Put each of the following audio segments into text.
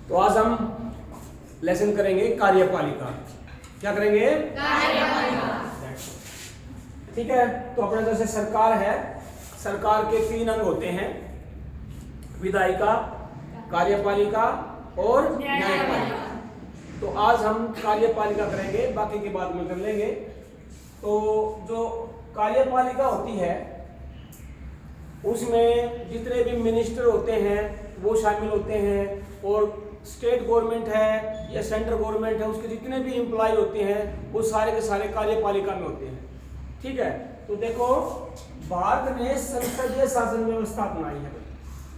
तो आज हम लेसन करेंगे कार्यपालिका। क्या करेंगे? कार्यपालिका। ठीक है, तो अपने जैसे सरकार है, सरकार के 3 अंग होते हैं, विधायिका, कार्यपालिका और न्यायपालिका। तो आज हम कार्यपालिका करेंगे, बाकी के बाद में कर लेंगे। तो जो कार्यपालिका होती है उसमें जितने भी मिनिस्टर होते हैं वो शामिल होते हैं, और स्टेट गवर्नमेंट है या सेंट्रल गवर्नमेंट है उसके जितने भी एम्प्लॉय होते हैं वो सारे के सारे कार्यपालिका में होते हैं। ठीक है, तो देखो भारत ने संसदीय शासन व्यवस्था अपनाई है।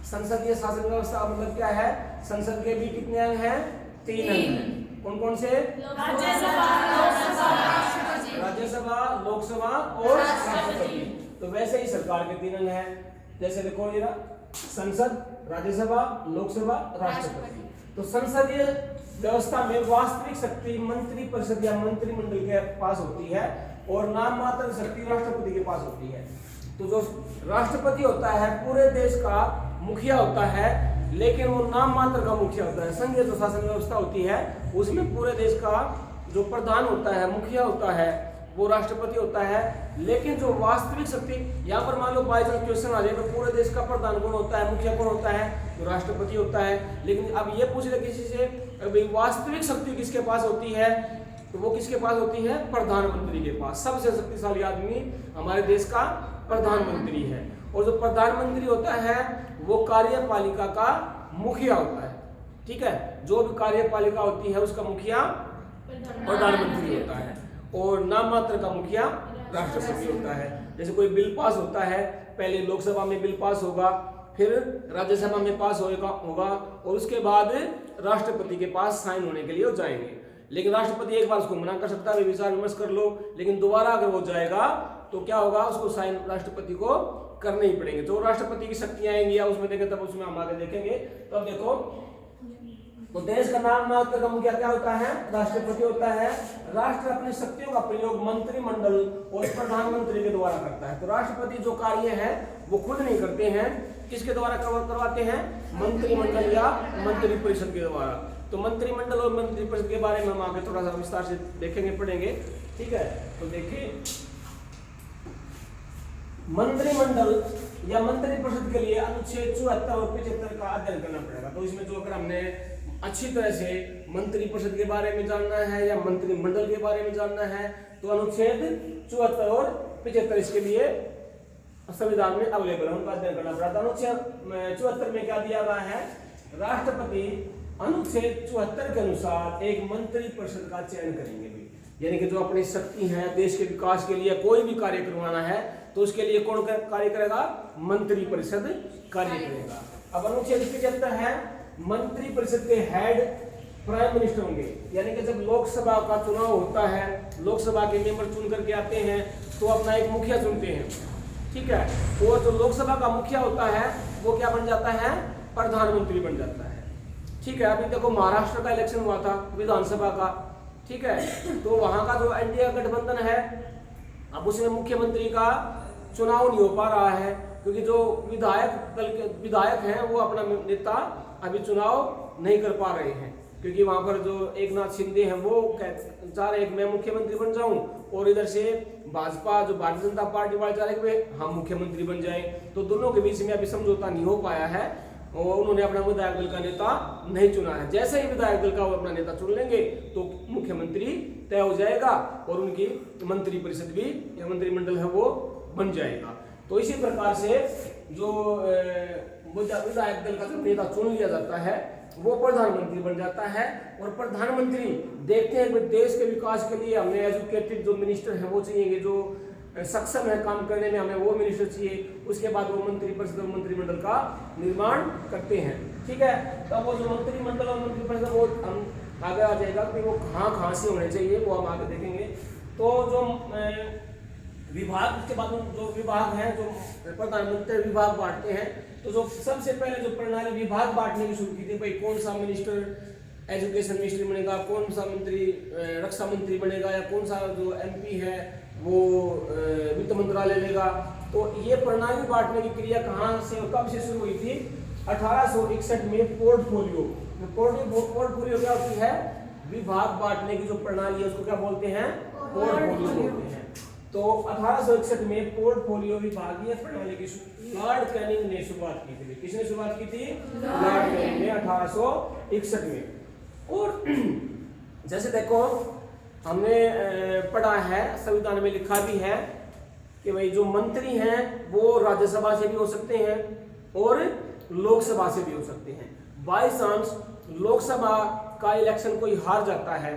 संसदीय शासन व्यवस्था मतलब क्या है? संसद के भी कितने अंग हैं? 3 अंग हैं। कौन कौन से? राज्यसभा, लोकसभा और राष्ट्रपति। तो वैसे ही सरकार के 3 अंग हैं। जैसे देखो ये संसद, राज्यसभा, लोकसभा, राष्ट्रपति। तो संसदीय व्यवस्था में वास्तविक शक्ति मंत्री परिषद या मंत्रिमंडल के पास होती है और नाम मात्र शक्ति राष्ट्रपति के पास होती है। तो जो राष्ट्रपति होता है पूरे देश का मुखिया होता है, लेकिन वो नाम मात्र का मुखिया होता है। संघीय जो शासन व्यवस्था होती है उसमें पूरे देश का जो प्रधान होता है, मुखिया होता है, वो राष्ट्रपति होता है। लेकिन जो वास्तविक शक्ति, यहाँ पर मान लो बाई चांस क्वेश्चन आ जाए तो पूरे देश का प्रधान कौन होता है, मुखिया कौन होता है? तो राष्ट्रपति होता है। लेकिन अब ये पूछ ले किसी से अभी वास्तविक शक्ति किसके पास होती है, तो वो किसके पास होती है? प्रधानमंत्री के पास। सबसे शक्तिशाली आदमी हमारे देश का प्रधानमंत्री है। और जो प्रधानमंत्री होता है वो कार्यपालिका का मुखिया होता है। ठीक है, जो भी कार्यपालिका होती है उसका मुखिया प्रधानमंत्री होता है और नाम मात्र का मुखिया राष्ट्रपति होता है। जैसे कोई बिल पास होता है, पहले लोकसभा में बिल पास होगा, फिर राज्यसभा में पास होगा और उसके बाद राष्ट्रपति के पास साइन होने के लिए वो जाएंगे। लेकिन राष्ट्रपति एक बार उसको मना कर सकता है, विचार विमर्श कर लो, लेकिन दोबारा अगर वो जाएगा तो क्या होगा? उसको साइन राष्ट्रपति को करने ही पड़ेंगे। तो राष्ट्रपति की शक्तियां आएंगी या उसमें देखें, तब उसमें हम आगे देखेंगे। तो अब देखो, तो देश का नाम मात्र का मुखिया क्या होता है? राष्ट्रपति होता है। राष्ट्र अपनी शक्तियों का प्रयोग मंत्रिमंडल और प्रधानमंत्री के द्वारा करता है। तो राष्ट्रपति जो कार्य है वो खुद नहीं करते हैं, किसके द्वारा करवाते हैं? मंत्रिमंडल या मंत्री परिषद के द्वारा। तो मंत्रिमंडल और मंत्री परिषद के बारे में हम आगे थोड़ा सा विस्तार से देखेंगे, पढ़ेंगे। ठीक है, तो देखिए मंत्रिमंडल या मंत्री परिषद के लिए अनुच्छेद 74 और 75 का अध्ययन करना पड़ेगा। तो इसमें जो अगर हमने अच्छी तरह से मंत्री परिषद के बारे में जानना है या मंत्रिमंडल के बारे में जानना है तो अनुच्छेद 74 और 75 इसके लिए संविधान में अवेलेबल है, उनका अध्ययन करना पड़ा। अनुच्छेद 74 में क्या दिया गया है? राष्ट्रपति अनुच्छेद 74 के अनुसार एक मंत्री परिषद का चयन करेंगे भी, यानी कि जो अपनी शक्ति है देश के विकास के लिए कोई भी कार्य करवाना है तो उसके लिए कौन कार्य करेगा? मंत्री परिषद कार्य करेगा। अब अनुच्छेद 75 है, मंत्री परिषद के हेड प्राइम मिनिस्टर होंगे, यानी कि जब लोकसभा का चुनाव होता है, लोकसभा के मेंबर चुन करके आते हैं तो अपना एक मुखिया चुनते हैं। ठीक है, और जो लोकसभा का मुखिया होता है वो क्या बन जाता है? प्रधानमंत्री बन जाता है। ठीक है, अभी देखो महाराष्ट्र का इलेक्शन हुआ था विधानसभा का। ठीक है, तो वहां का जो एनडीए गठबंधन है अब उसमें मुख्यमंत्री का चुनाव नहीं हो पा रहा है, क्योंकि जो विधायक दल के विधायक हैं वो अपना नेता अभी चुनाव नहीं कर पा रहे हैं, क्योंकि वहां पर जो एकनाथ शिंदे हैं वो चाह रहे हैं मैं मुख्यमंत्री बन जाऊं, और इधर से भाजपा जो भारतीय जनता पार्टी वाले चाह रहे हैं हम मुख्यमंत्री बन जाए। तो दोनों के बीच में अभी समझौता नहीं हो पाया है और उन्होंने अपना विधायक दल का नेता नहीं चुना है। जैसे ही विधायक दल का वो अपना नेता चुन लेंगे तो मुख्यमंत्री तय हो जाएगा और उनकी मंत्री परिषद भी या मंत्रिमंडल है वो बन जाएगा। तो इसी प्रकार से जो विधायक दल का जो नेता चुन लिया जाता है वो प्रधानमंत्री बन जाता है। और प्रधानमंत्री देखते हैं कि देश के विकास के लिए हमें एजुकेटेड जो मिनिस्टर है वो चाहिए, जो सक्षम है काम करने में, हमें वो मिनिस्टर चाहिए। उसके बाद वो मंत्री परिषद और मंत्रिमंडल का निर्माण करते हैं। ठीक है, तब वो जो मंत्रिमंडल और मंत्री परिषद वो हम आगे आ जाएगा कि वो कहाँ से होने चाहिए वो हम आगे देखेंगे। तो जो विभाग, उसके बाद जो विभाग है जो प्रधानमंत्री विभाग बांटते हैं, तो जो सबसे पहले जो प्रणाली विभाग बांटने की शुरू की थी, भाई कौन सा मिनिस्टर एजुकेशन मिनिस्टर बनेगा, कौन सा मंत्री रक्षा मंत्री बनेगा, या कौन सा जो एमपी है वो वित्त मंत्रालय लेगा। तो ये प्रणाली बांटने की क्रिया कहाँ से और कब से शुरू हुई थी? 1861 में पोर्टफोलियो। पोर्टफोलियो क्या होती है? विभाग बांटने की जो प्रणाली है उसको क्या बोलते हैं? पोर्टफोलियो बोलते हैं। तो 1861 में पोर्टफोलियो विभागीय प्रणाली की लॉर्ड कैनिंग ने शुरुआत की थी। किसने शुरुआत की थी? लॉर्ड कैनिंग ने 1861 में। और जैसे देखो हमने पढ़ा है, संविधान में लिखा भी है कि भाई जो मंत्री हैं वो राज्यसभा से भी हो सकते हैं और लोकसभा से भी हो सकते हैं। बाई चांस लोकसभा का इलेक्शन कोई हार जाता है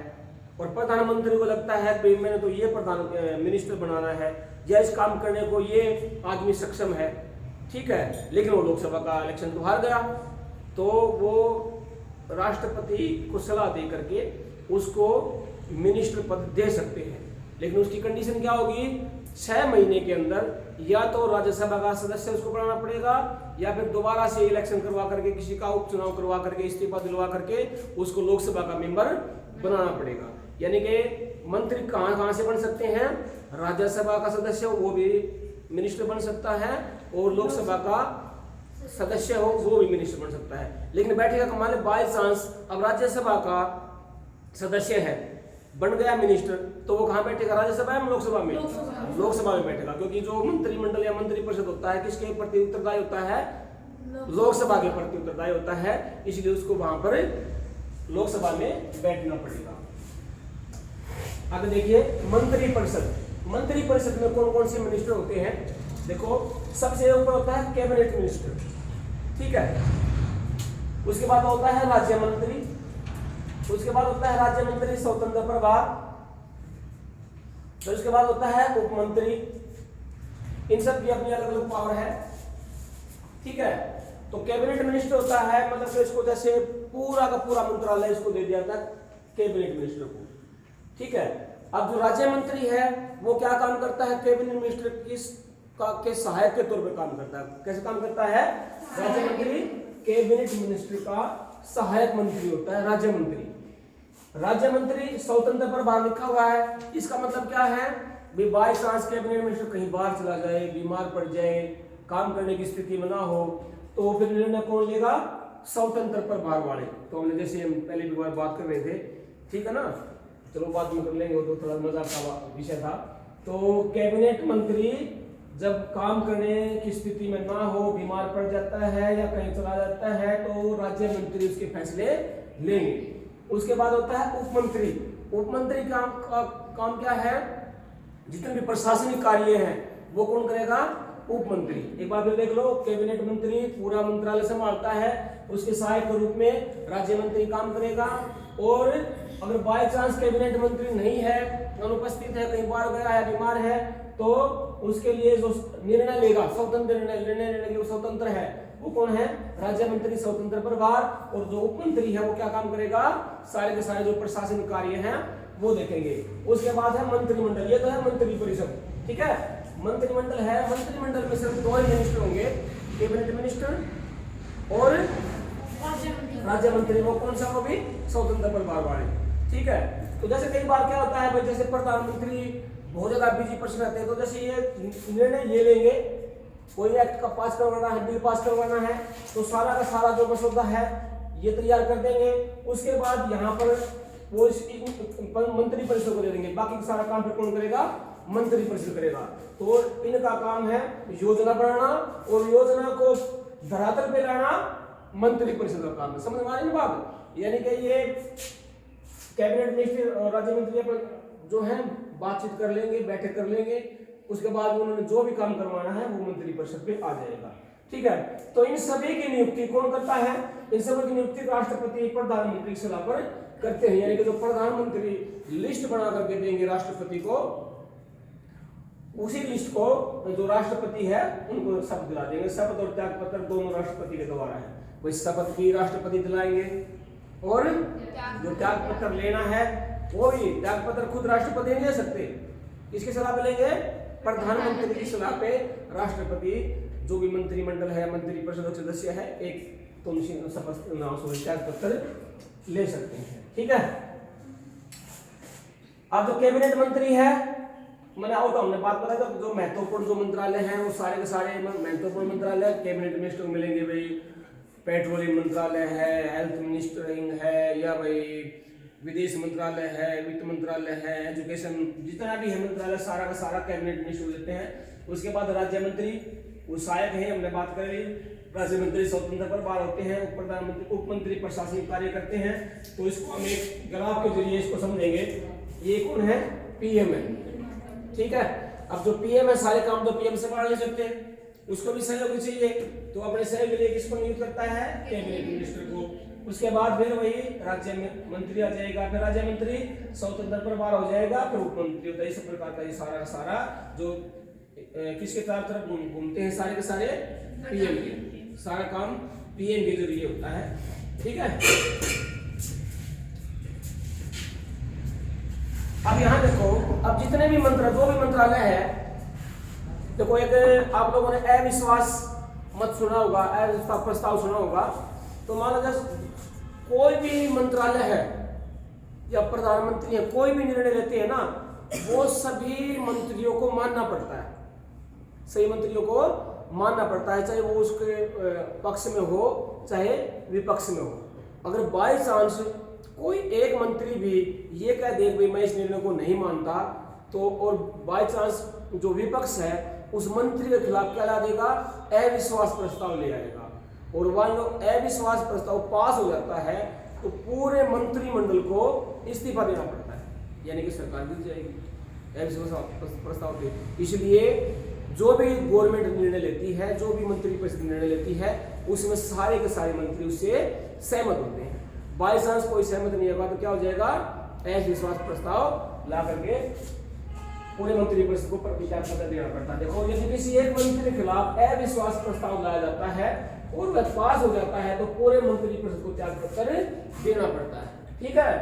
और प्रधानमंत्री को लगता है कि मैंने तो ये प्रधान मिनिस्टर बनाना है या इस काम करने को ये आदमी सक्षम है, ठीक है, लेकिन वो लोकसभा का इलेक्शन तो हार गया, तो वो राष्ट्रपति को सलाह दे करके उसको मिनिस्टर पद दे सकते हैं। लेकिन उसकी कंडीशन क्या होगी? 6 महीने के अंदर या तो राज्यसभा का सदस्य उसको बनाना पड़ेगा या फिर दोबारा से इलेक्शन करवा करके किसी का उपचुनाव करवा करके इस्तीफा दिलवा करके उसको लोकसभा का मेंबर बनाना पड़ेगा। यानी कि मंत्री कहाँ से बन सकते हैं? राज्यसभा का सदस्य हो वो भी मिनिस्टर बन सकता है और लोकसभा का सदस्य हो वो भी मिनिस्टर बन सकता है। लेकिन बैठेगा कमाल, बाई चांस अब राज्यसभा का सदस्य है, बन गया मिनिस्टर, तो वो कहाँ बैठेगा? राज्यसभा में लोकसभा में? लोकसभा में बैठेगा, क्योंकि जो मंत्रिमंडल या मंत्रिपरिषद होता है किसके प्रति उत्तरदायी होता है? लोकसभा के प्रति उत्तरदायी होता है, इसलिए उसको वहां पर लोकसभा में बैठना पड़ेगा। आगे देखिए मंत्रिपरिषद। मंत्रिपरिषद में कौन कौन से मिनिस्टर होते हैं? देखो सबसे ऊपर होता है कैबिनेट मिनिस्टर, ठीक है, उसके बाद होता है राज्य मंत्री, उसके बाद होता है राज्य मंत्री स्वतंत्र प्रभार, फिर उसके बाद होता है उप मंत्री। इन सब की अपनी अलग अलग पावर है, ठीक है। तो कैबिनेट मिनिस्टर होता है मतलब कि इसको जैसे पूरा का पूरा मंत्रालय इसको दे दिया था कैबिनेट मिनिस्टर को, ठीक है। अब जो राज्य मंत्री है वो क्या काम करता है? कैबिनेट मिनिस्टर के सहायक के तौर पर काम करता है। कैसे काम करता है? राज्य मंत्री कैबिनेट मिनिस्टर का सहायक मंत्री होता है राज्य मंत्री। राज्य मंत्री स्वतंत्र प्रभार लिखा हुआ है, इसका मतलब क्या है? भी बाई चांस कैबिनेट मिनिस्टर कहीं बाहर चला जाए, बीमार पड़ जाए, काम करने की स्थिति में ना हो, तो फिर निर्णय कौन लेगा? स्वतंत्र प्रभार वाले। तो हमने जैसे हम पहले भी बात कर रहे थे, ठीक है ना, चलो बात में कर लेंगे, तो थोड़ा मजाक का विषय था। तो कैबिनेट मंत्री जब काम करने की स्थिति में ना हो, बीमार पड़ जाता है या कहीं चला जाता है, तो राज्य मंत्री उसके फैसले लेंगे। उसके बाद होता है उप मंत्री। उप मंत्री का काम क्या है? जितने भी प्रशासनिक कार्य हैं वो कौन करेगा? उप मंत्री। एक बार फिर देख लो, कैबिनेट मंत्री पूरा मंत्रालय संभालता है, उसके सहायक के रूप में राज्य मंत्री काम करेगा। और अगर बाय चांस कैबिनेट मंत्री नहीं है, अनुपस्थित है, कहीं बाहर गया है, बीमार है, तो उसके लिए जो निर्णय लेगा, स्वतंत्र निर्णय लेने के लिए स्वतंत्र है, वो कौन है? राज्य मंत्री स्वतंत्र प्रभार। और जो उप मंत्री है वो क्या काम करेगा? सारे के सारे जो प्रशासनिक कार्य हैं वो देखेंगे। उसके बाद है मंत्रिमंडल। ये तो है मंत्रिपरिषद, ठीक है। मंत्रिमंडल है, मंत्रिमंडल में सिर्फ 2 ही मिनिस्टर होंगे, कैबिनेट मिनिस्टर और राज्य मंत्री। वो कौन सा? वो भी स्वतंत्र प्रभार वाले, ठीक है। तो जैसे कई बार क्या होता है भाई, जैसे प्रधानमंत्री बहुत ज्यादा बिजी पर्सन रहते हैं, तो जैसे ये निर्णय ये लेंगे, कोई एक्ट का पास करवाना है, बिल पास करवाना है, तो सारा का सारा जो मसौदा है ये तैयार कर देंगे। उसके बाद यहाँ पर वो मंत्री परिषद को दे देंगे, बाकी सारा काम फिर कौन करेगा? मंत्री परिषद करेगा। तो इनका काम है योजना बनाना और योजना को धरातल पे लाना मंत्री परिषद का काम है। समझ में आ रही है बात? यानी कि ये कैबिनेट मिनिस्टर और राज्य मंत्री अपन जो है बातचीत कर लेंगे, बैठक कर लेंगे, उसके बाद उन्होंने जो भी काम करवाना है वो मंत्री परिषद पे आ जाएगा, ठीक है। तो इन सभी की नियुक्ति कौन करता है? इन सभी की नियुक्ति राष्ट्रपति प्रधानमंत्री की सलाह पर करते हैं। यानी कि जो प्रधानमंत्री लिस्ट बना करके देंगे राष्ट्रपति को, उसी लिस्ट को जो राष्ट्रपति है उनको शपथ दिला देंगे। शपथ और त्याग पत्र दोनों राष्ट्रपति के द्वारा है। कोई शपथ भी राष्ट्रपति दिलाएंगे और जो त्याग पत्र लेना है वो भी त्याग पत्र खुद राष्ट्रपति नहीं ले सकते। किसकी सलाह पे लेंगे? प्रधानमंत्री की सलाह पे राष्ट्रपति जो भी मंत्रिमंडल है, मंत्री परिषद सदस्य है, एक तो शपथ त्याग पत्र ले सकते हैं, ठीक है। अब जो कैबिनेट मंत्री है, मैंने आओ तो हमने बात बताई था, जो महत्वपूर्ण जो मंत्रालय हैं वो सारे के सारे महत्वपूर्ण मंत्रालय कैबिनेट मिनिस्टर को मिलेंगे भाई। पेट्रोलियम मंत्रालय है, हेल्थ मिनिस्टरिंग है, या भाई विदेश मंत्रालय है, वित्त मंत्रालय है, एजुकेशन, जितना भी है मंत्रालय सारा का सारा कैबिनेट मिनिस्टर देते हैं। उसके बाद राज्य मंत्री वो सहायक है, हमने बात कर ली। राज्य मंत्री स्वतंत्र प्रभार होते हैं, उप प्रधानमंत्री उप मंत्री प्रशासनिक कार्य करते हैं। तो इसको हम एक ग्राफ के जरिए इसको समझेंगे। ये कौन है? पीएम है, ठीक है। अब जो पीएम है सारे काम तो पीएम से करा ले सकते हैं, उसको भी सहयोग चाहिए, तो अपने सहयोग के लिए किसको नियुक्त करता है? कैबिनेट मिनिस्टर को। उसके बाद फिर वही राज्य मंत्री आ जाएगा, फिर राज्य मंत्री स्वतंत्र प्रभार हो जाएगा, फिर उप मंत्री होता है। इस प्रकार का ये सारा का सारा जो किसके चारों तरफ घूमते हैं सारे के सारे पीएम के, सारा काम पीएम के जरिए होता है, ठीक है। अब यहाँ देखो, अब जितने भी जो भी मंत्रालय है, देखो एक आप लोगों ने अविश्वास मत सुना होगा, अविश्वास प्रस्ताव सुना होगा। तो मान लो कोई भी मंत्रालय है या प्रधानमंत्री है, कोई भी निर्णय लेते हैं ना, वो सभी मंत्रियों को मानना पड़ता है, सही मंत्रियों को मानना पड़ता है, चाहे वो उसके पक्ष में हो चाहे विपक्ष में हो। अगर बाई चांस कोई एक मंत्री भी ये कह दे भाई मैं इस निर्णय को नहीं मानता, तो और बाई चांस जो विपक्ष है उस मंत्री के खिलाफ क्या ला देगा? अविश्वास प्रस्ताव ले आएगा। और मान लो अविश्वास प्रस्ताव पास हो जाता है तो पूरे मंत्रिमंडल को इस्तीफा देना पड़ता है, यानी कि सरकार गिर जाएगी अविश्वास प्रस्ताव पे। इसलिए जो भी गवर्नमेंट निर्णय लेती है, जो भी मंत्रिपरिषद निर्णय लेती है, उसमें सारे के सारे मंत्री उससे सहमत होते हैं। बाई चांस कोई सहमत नहीं होगा तो क्या हो जाएगा? अविश्वास प्रस्ताव ला करके पूरे मंत्रिपरिषद को विचार पत्र देना पड़ता है। देखो यदि किसी एक मंत्री के खिलाफ अविश्वास प्रस्ताव लाया जाता है और वह पास हो जाता है तो पूरे मंत्रिपरिषद को त्याग पत्र देना पड़ता है, ठीक है।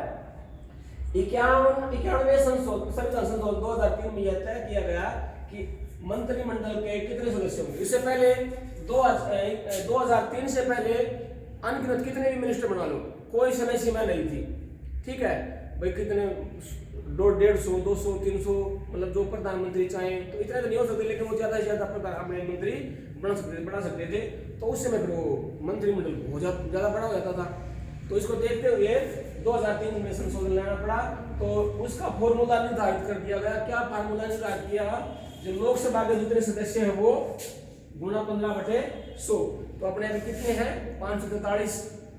91वें संविधान संशोधन 2003 में यह तय किया गया कि मंत्रिमंडल के कितने सदस्य होंगे। इससे पहले 2003 से पहले अनगिनत कितने भी मिनिस्टर बना लो, कोई समय सीमा नहीं थी, ठीक है भाई। कितने 150, 200, 300, मतलब जो प्रधानमंत्री चाहें तो इतने तो नहीं हो सकते, लेकिन वो ज्यादा से ज्यादा अपने मंत्री बना सकते थे। तो उस समय फिर वो मंत्रिमंडल बहुत ज्यादा बड़ा हो जाता था। तो इसको देखते हुए 2003 में संशोधन लाना पड़ा। तो उसका फॉर्मूला निर्धारित कर दिया गया। क्या फॉर्मूला निर्धारित किया? जो लोकसभा के जितने सदस्य हैं वो गुणा 15/100। तो अपने अभी कितने हैं? 543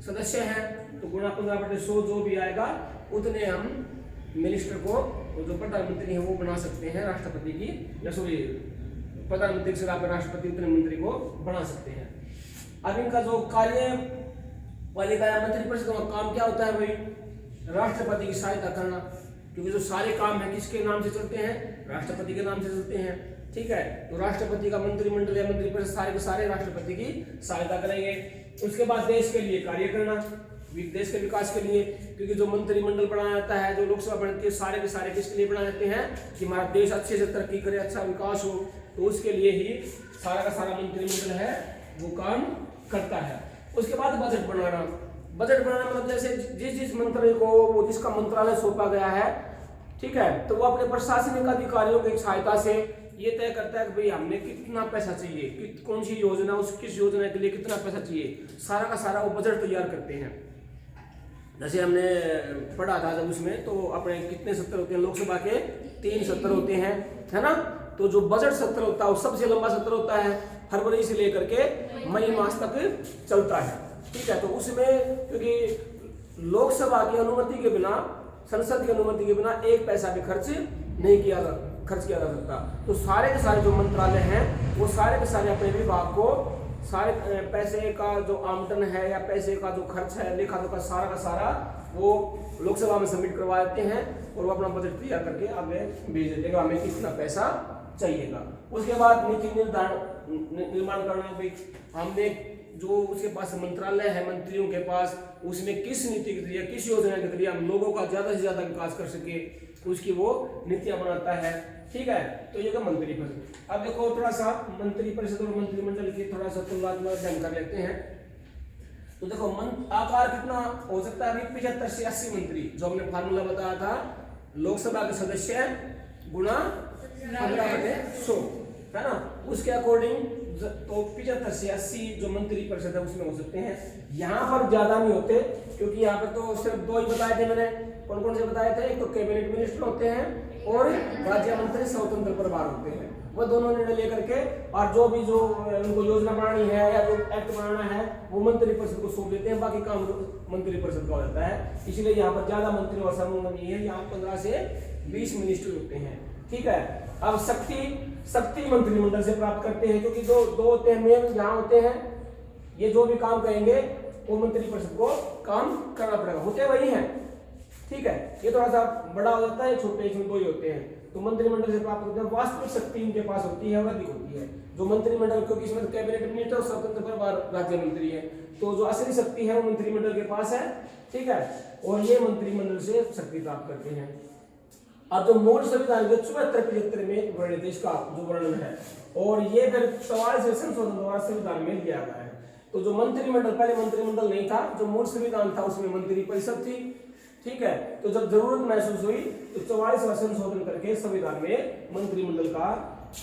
सदस्य हैं, तो गुणा 15/100 जो भी आएगा उतने हम मिनिस्टर को, जो प्रधानमंत्री है वो बना सकते हैं राष्ट्रपति की, या सॉरी प्रधानमंत्री से राष्ट्रपति उतने मंत्री को बना सकते हैं। अब इनका जो कार्यपालिका या मंत्रिपरिषद का काम क्या होता है भाई? राष्ट्रपति की सहायता करना, क्योंकि जो सारे काम है किसके नाम से चलते हैं? राष्ट्रपति के नाम से चलते हैं, ठीक है। तो राष्ट्रपति का मंत्रिमंडल या मंत्रिपरिषद सारे के सारे राष्ट्रपति की सहायता करेंगे। उसके बाद देश के लिए कार्य करना, देश के विकास के लिए, क्योंकि जो मंत्रिमंडल बनाया जाता है, जो लोकसभा बनती है, सारे के सारे किसके लिए बनाए जाते हैं? कि हमारा देश अच्छे से तरक्की करे, अच्छा विकास हो। तो उसके लिए ही सारा का सारा मंत्रिमंडल है वो काम करता है। उसके बाद बजट बनाना। बजट बनाना मतलब जैसे जिस मंत्री को वो जिसका मंत्रालय सौंपा गया है, ठीक है, तो वो अपने प्रशासनिक अधिकारियों की सहायता से ये तय करता है कि भाई हमने कितना पैसा चाहिए, कौन सी योजना, उस किस योजना के लिए कितना पैसा चाहिए, सारा का सारा वो बजट तैयार करते हैं। जैसे हमने पढ़ा था जब उसमें, तो अपने कितने सत्र होते हैं लोकसभा के? 3 सत्र होते हैं, है ना। तो जो बजट सत्र होता है वो सबसे लंबा सत्र होता है, फरवरी से लेकर के मई मास तक चलता है, ठीक है। तो उसमें क्योंकि लोकसभा की अनुमति के बिना, संसद की अनुमति के बिना एक पैसा भी खर्च किया जा सकता। तो सारे के सारे जो मंत्रालय हैं वो सारे के सारे अपने विभाग को सारे पैसे का जो आमदन है या पैसे का जो खर्च है, लेखा जोखा सारा का सारा वो लोकसभा में सबमिट करवा देते हैं और वो अपना बजट तैयार करके आगे भेज देगा, हमें कितना पैसा चाहिएगा। उसके बाद नीति निर्माण करना, भाई हमने जो उसके पास मंत्रालय है, मंत्रियों के पास, उसमें किस नीति के जरिए, किस योजना के जरिए हम लोगों का ज्यादा से ज्यादा विकास कर सके, उसकी वो नीतियां बनाता है, ठीक है। तो ये मंत्रिपरिषद। अब देखो थोड़ा सा मंत्रिपरिषद और मंत्रिमंडल की थोड़ा सा तुलनात्मक अध्ययन कर लेते हैं। तो देखो आकार कितना हो सकता है? अभी 75 से 80 मंत्री, जो हमने फार्मूला बताया था, लोकसभा के सदस्य गुणा 15/100, है ना। उसके अकॉर्डिंग तो 75 से 80 जो मंत्री परिषद है उसमें हो सकते हैं। यहाँ पर ज्यादा नहीं होते, क्योंकि यहाँ पे तो सिर्फ दो ही बताए थे मैंने। कौन कौन से बताए थे? एक तो कैबिनेट मिनिस्टर होते हैं और राज्य मंत्री स्वतंत्र प्रभार होते हैं। वो दोनों निर्णय लेकर के, और जो उनको योजना बनानी है या जो एक्ट बनाना है वो मंत्री परिषद को सौंप देते हैं, बाकी काम मंत्री परिषद का हो जाता है। इसलिए यहाँ पर ज्यादा मंत्री और समूह नहीं है, यहाँ 15 से 20 मिनिस्टर होते हैं। ठीक है। अब शक्ति मंत्रिमंडल से प्राप्त करते हैं, क्योंकि दो होते हैं मेन यहाँ होते हैं। ये जो भी काम करेंगे वो मंत्री परिषद को काम करना पड़ेगा, होते वही हैं। ठीक है। ये थोड़ा सा बड़ा हो जाता है, छोटे इसमें दो ही होते हैं। तो मंत्रिमंडल से प्राप्त होते हैं। वास्तविक शक्ति इनके पास होती है और अधिक होती है जो मंत्रिमंडल, क्योंकि इसमें कैबिनेट मिनिस्टर और स्वतंत्र प्रभार राज्य मंत्री है, तो जो असली शक्ति है वो मंत्रिमंडल के पास है। ठीक है। और ये मंत्रिमंडल से शक्ति प्राप्त करते हैं। अब जो मूल संविधान के 74-75 में वर्णित इसका जो वर्णन है, और ये फिर 44वें संशोधन द्वारा संविधान में दिया गया है। तो जो मंत्रिमंडल, पहले मंत्रिमंडल नहीं था, जो मूल संविधान था उसमें मंत्री परिषद थी। ठीक है। तो जब जरूरत महसूस हुई तो 44वां संशोधन करके संविधान में मंत्रिमंडल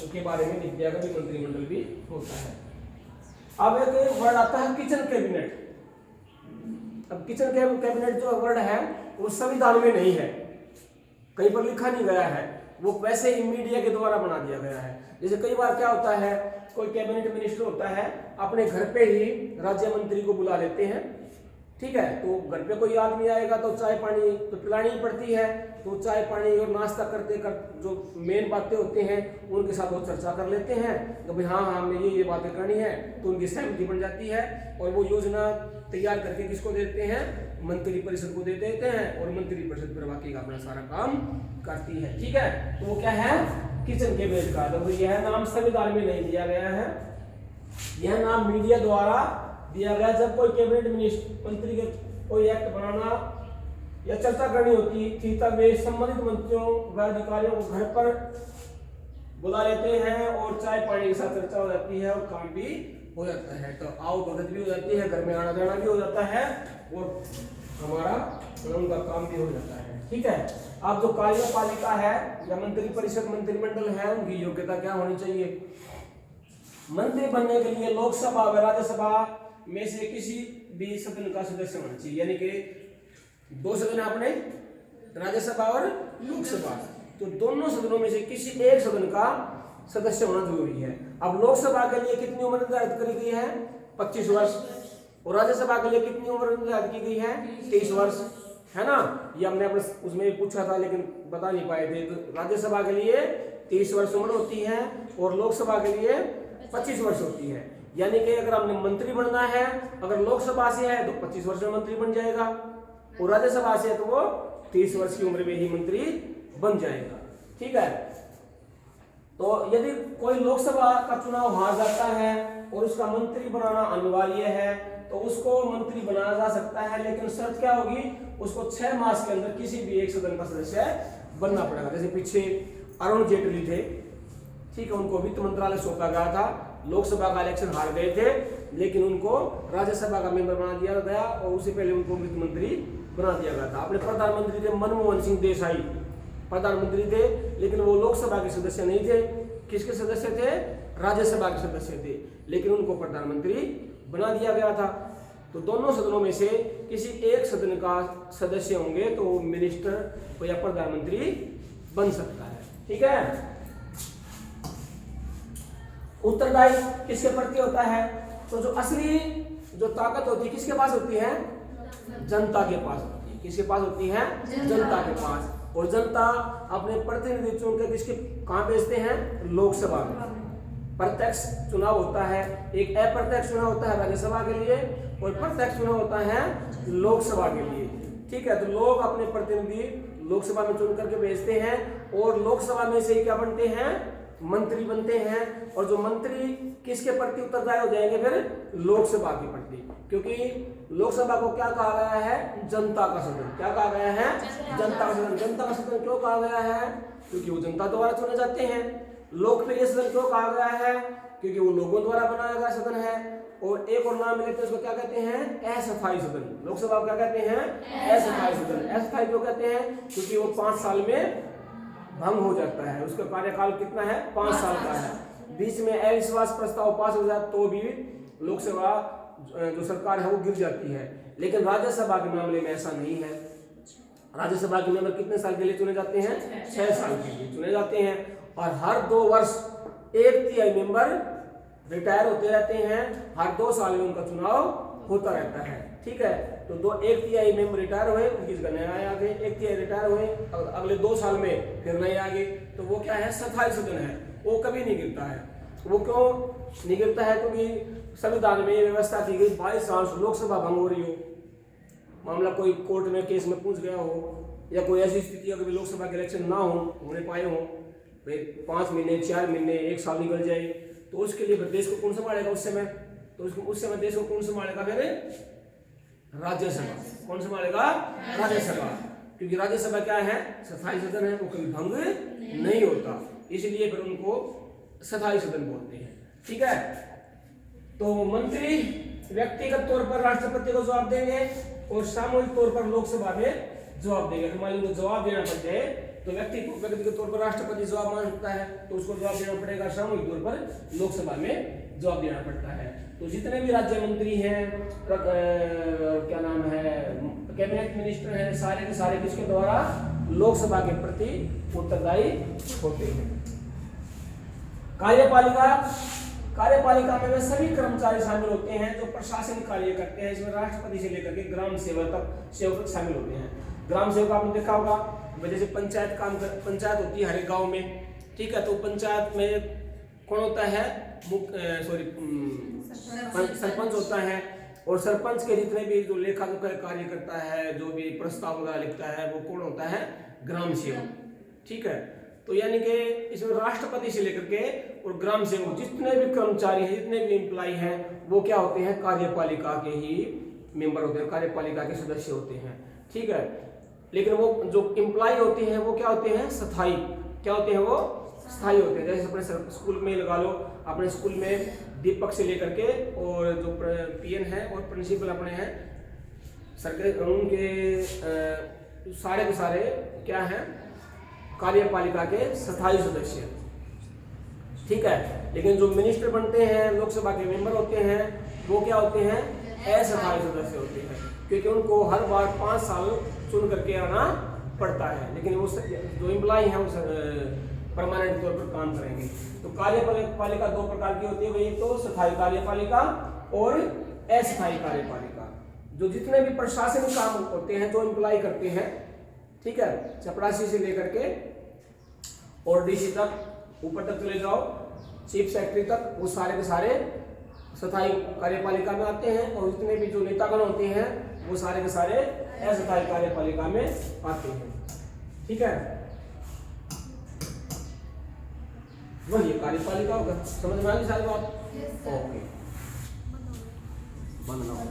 के बारे में लिख दिया गया, मंत्रिमंडल भी होता है। अब एक वर्ड आता है किचन कैबिनेट। अब किचन कैबिनेट जो वर्ड है वो संविधान में नहीं है, कहीं पर लिखा नहीं गया है, वो वैसे ही मीडिया के द्वारा बना दिया गया है। जैसे कई बार क्या होता है, कोई कैबिनेट मिनिस्टर होता है, अपने घर पे ही राज्य मंत्री को बुला लेते हैं। ठीक है। तो घर पे कोई आदमी आएगा तो चाय पानी तो पिलानी ही पड़ती है, तो चाय पानी और नाश्ता करते जो मेन बातें होते हैं उनके साथ वो चर्चा कर लेते हैं कि भाई हाँ हमें ये बातें करनी है, तो उनकी सहमति बन जाती है और वो योजना तैयार करके किसको देते हैं? मंत्री परिषद को दे देते हैं, और मंत्री परिषद फिर बाकी का अपना सारा काम करती है। ठीक है। तो वो क्या है? किचन कैबिनेट का। तो यह नाम संविधान में नहीं दिया गया है, यह नाम मीडिया द्वारा दिया गया। जब कोई कैबिनेट मंत्री के कोई एक्ट बनाना या चर्चा करनी होती थी तब वे संबंधित मंत्रियों व अधिकारियों को घर पर बुला लेते हैं और चाय पानी के साथ चर्चा हो जाती है और काम भी हो जाता है। तो आओ भगत भी हो जाती है, घर में आना जाना भी हो जाता है और हमारा उनका काम भी हो जाता है। ठीक है। अब जो कार्यपालिका है या मंत्री परिषद मंत्रिमंडल है, उनकी योग्यता क्या होनी चाहिए? मंत्री बनने के लिए लोकसभा व राज्यसभा में से किसी भी सदन का सदस्य होना चाहिए, यानी कि दो सदन अपने राज्यसभा और लोकसभा, तो दोनों सदनों में से किसी एक सदन का सदस्य होना जरूरी है। अब लोकसभा के लिए कितनी उम्र निर्धारित करी गई है? 25 वर्ष, और राज्यसभा के लिए कितनी उम्र निर्धारित की गई है? 23 वर्ष, है ना। ये हमने अपने उसमें भी पूछा था लेकिन बता नहीं पाए थे। तो राज्यसभा के लिए 23 वर्ष उम्र होती है और लोकसभा के लिए 25 वर्ष होती है। यानी कि अगर हमने मंत्री बनना है, अगर लोकसभा से है तो 25 वर्ष में मंत्री बन जाएगा, और राज्यसभा से है तो वो 30 वर्ष की उम्र में ही मंत्री बन जाएगा। ठीक है। तो यदि कोई लोकसभा का चुनाव हार जाता है और उसका मंत्री बनाना अनिवार्य है तो उसको मंत्री बनाया जा सकता है, लेकिन शर्त क्या होगी? उसको 6 मास के अंदर किसी भी एक सदन का सदस्य बनना पड़ेगा। जैसे पीछे अरुण जेटली थे, ठीक है, उनको वित्त मंत्रालय सौंपा गया था, लोकसभा का इलेक्शन हार गए थे, लेकिन उनको राज्यसभा का मेंबर बना दिया गया और उससे पहले उनको वित्त मंत्री बना दिया गया था। अपने प्रधानमंत्री थे मनमोहन सिंह देसाई, प्रधानमंत्री थे, लेकिन वो लोकसभा के सदस्य नहीं थे। किसके सदस्य थे? राज्यसभा के सदस्य थे, लेकिन उनको प्रधानमंत्री बना दिया गया था। तो दोनों सदनों में से किसी एक सदन का सदस्य होंगे तो वो मिनिस्टर या प्रधानमंत्री बन सकता है। ठीक है। उत्तरदायित्व किसके प्रति होता है? तो जो असली जो ताकत होती है किसके पास होती है? जनता के पास होती है। किसके पास होती है? जनता के पास। और जनता अपने प्रतिनिधि चुन के किसके कहाँ भेजते हैं? लोकसभा में। प्रत्यक्ष चुनाव होता है, एक अप्रत्यक्ष चुनाव होता है राज्यसभा के लिए और प्रत्यक्ष चुनाव होता है लोकसभा के लिए। ठीक है। तो लोग अपने प्रतिनिधि लोकसभा में चुन करके भेजते हैं और लोकसभा में से क्या बनते हैं? मंत्री बनते हैं। और जो मंत्री किसके प्रति उत्तरदायी हो जाएंगे? फिर लोकसभा के प्रति, क्योंकि लोकसभा को क्या कहा गया है? जनता का सदन। क्या कहा गया है? जनता का सदन। जनता का सदन क्यों कहा गया है? क्योंकि वो जनता द्वारा चुने जाते हैं। लोकप्रिय सदन क्यों कहा गया है? क्योंकि वो लोगों द्वारा बनाया गया सदन है। और एक और नाम मिलते हैं उसको क्या कहते हैं? अस्थायी सदन। लोकसभा को क्या कहते हैं? अस्थायी सदन। अस्थायी क्यों कहते हैं? क्योंकि वो 5 साल में भंग हो जाता है, उसका कार्यकाल कितना है? 5 साल का है। बीच में अविश्वास प्रस्ताव पास हो जाए तो भी लोकसभा जो सरकार है वो गिर जाती है। लेकिन राज्यसभा के मामले में ऐसा नहीं है। राज्यसभा के मेंबर कितने साल के लिए चुने जाते हैं? 6 साल के लिए चुने जाते हैं। और हर 2 वर्ष 1/3 मेंबर रिटायर होते रहते हैं। हर 2 साल में उनका चुनाव होता रहता है। ठीक है, तो 1/3 मेंबर रिटायर हुए, उनकी जगह नए आ गए, 1/3 रिटायर हुए, अगले 2 साल में फिर नए आ गए। तो वो क्या है? स्थायी सदन है, वो कभी नहीं गिरता है। वो क्यों नहीं गिरता है? क्योंकि संविधान में व्यवस्था की गई, बाई चांस लोकसभा भंग हो रही हो, मामला कोई कोर्ट में केस में पूछ गया हो, या कोई ऐसी स्थिति हो कि लोकसभा के इलेक्शन ना होने पाए हो, 5 महीने 4 महीने 1 साल निकल जाए, तो उसके लिए देश को कौन संभालेगा उस समय? तो उस समय देश को कौन संभालेगा? फिर राज्यसभा। कौन संभालेगा? राज्यसभा। क्योंकि राज्यसभा क्या है? स्थायी सदन है, वो कभी भंग नहीं होता, इसलिए फिर उनको स्थायी सदन बोलते हैं। ठीक है, तो मंत्री व्यक्तिगत तौर पर राष्ट्रपति को जवाब देंगे और सामूहिक तौर पर लोकसभा में जवाब देंगे। मान लीजिए जवाब देना पड़ जाए तो व्यक्तिगत तौर पर राष्ट्रपति जवाब मांग सकता है, तो उसको जवाब देना पड़ेगा। सामूहिक तौर पर लोकसभा में जवाब देना पड़ता है। तो जितने भी राज्य मंत्री हैं, क्या नाम है, कैबिनेट मिनिस्टर हैं, सारे के सारे किसके द्वारा? लोकसभा के प्रति उत्तरदायी होते हैं। कार्यपालिका में वे सभी कर्मचारी शामिल होते हैं जो प्रशासनिक कार्य करते हैं। इसमें राष्ट्रपति से लेकर के ग्राम सेवक तक शामिल होते हैं। ग्राम सेवक आपने देखा होगा, जैसे पंचायत होती है हर एक गाँव में। ठीक है, तो पंचायत में कौन होता है? सरपंच होता है। और सरपंच के जितने भी जो लेखा जोखा कार्य करता है, जो भी प्रस्ताव वगैरह लिखता है, वो कौन होता है? ग्राम सेवक। ठीक है, तो यानी कि इसमें राष्ट्रपति से लेकर के और ग्राम सेवक जितने भी कर्मचारी हैं, जितने भी एम्प्लॉय हैं, वो क्या होते हैं? कार्यपालिका के ही मेंबर होते हैं, कार्यपालिका के सदस्य होते हैं। ठीक है, लेकिन वो जो एम्प्लॉय होते हैं वो क्या होते हैं? स्थायी। क्या होते हैं? वो स्थायी होते हैं। जैसे अपने स्कूल में लगा लो, अपने स्कूल में दीपक से लेकर के और जो पीएन है और प्रिंसिपल अपने हैं, सरकार उनके सारे के सारे क्या हैं? कार्यपालिका के स्थायी सदस्य। ठीक है, लेकिन जो मिनिस्टर बनते हैं, लोकसभा के मेंबर होते हैं, वो क्या होते हैं? अस्थायी सदस्य होते हैं, क्योंकि उनको हर बार 5 साल चुन करके आना पड़ता है। लेकिन वो जो एम्प्लॉय हैं वो परमानेंट तौर पर काम करेंगे। तो कार्यपालिका 2 प्रकार की होती है, एक तो स्थायी कार्यपालिका और अस्थायी कार्यपालिका। जो जितने भी प्रशासनिक काम होते हैं, जो एम्प्लॉय करते हैं, ठीक है, चपरासी से लेकर के और डीसी तक, ऊपर तक चले जाओ चीफ सेक्रेटरी तक, वो सारे के सारे स्थायी कार्यपालिका में आते हैं। और जितने भी जो नेतागण होते हैं वो सारे के सारे अस्थायी कार्यपालिका में आते हैं। ठीक है, वही कार्यपालिका होगा। समझ में आ गई सारी बात? ओके, बंद ना हो।